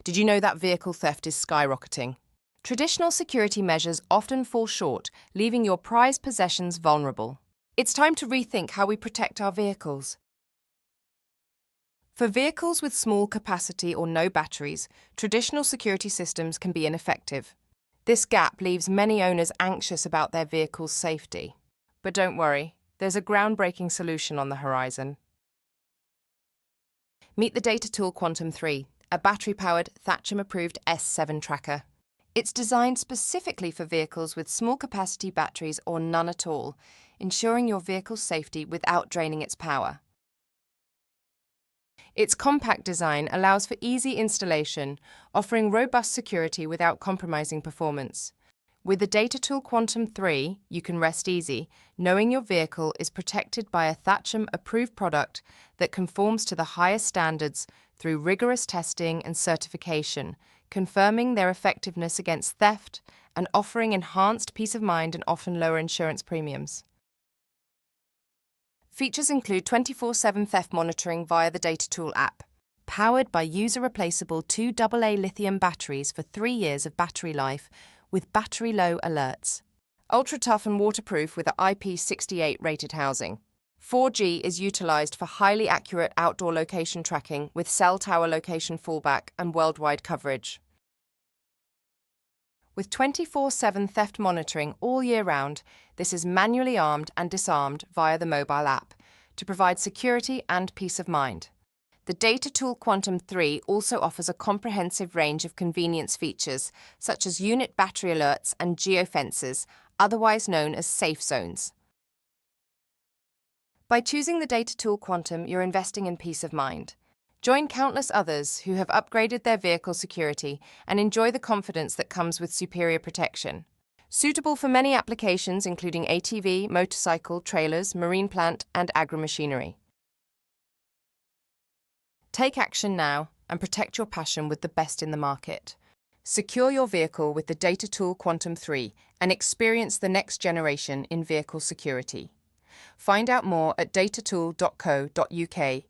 Did you know that vehicle theft is skyrocketing? Traditional security measures often fall short, leaving your prized possessions vulnerable. It's time to rethink how we protect our vehicles. For vehicles with small capacity or no batteries, traditional security systems can be ineffective. This gap leaves many owners anxious about their vehicle's safety. But don't worry, there's a groundbreaking solution on the horizon. Meet the Datatool Quantum 3, a battery-powered Thatcham-approved S7 tracker. It's designed specifically for vehicles with small capacity batteries or none at all, ensuring your vehicle's safety without draining its power. Its compact design allows for easy installation, offering robust security without compromising performance. With the Datatool Quantum 3, you can rest easy, knowing your vehicle is protected by a Thatcham-approved product that conforms to the highest standards through rigorous testing and certification, confirming their effectiveness against theft and offering enhanced peace of mind and often lower insurance premiums. Features include 24/7 theft monitoring via the Datatool app, powered by user-replaceable 2AA lithium batteries for 3 years of battery life with battery-low alerts. Ultra-tough and waterproof with an IP68 rated housing. 4G is utilised for highly accurate outdoor location tracking with cell tower location fallback and worldwide coverage. With 24/7 theft monitoring all year round, this is manually armed and disarmed via the mobile app to provide security and peace of mind. The Datatool Quantum 3 also offers a comprehensive range of convenience features, such as unit battery alerts and geofences, otherwise known as safe zones. By choosing the Datatool Quantum, you're investing in peace of mind. Join countless others who have upgraded their vehicle security and enjoy the confidence that comes with superior protection. Suitable for many applications including ATV, motorcycle, trailers, marine plant, and agri-machinery. Take action now and protect your passion with the best in the market. Secure your vehicle with the Datatool Quantum 3 and experience the next generation in vehicle security. Find out more at datatool.co.uk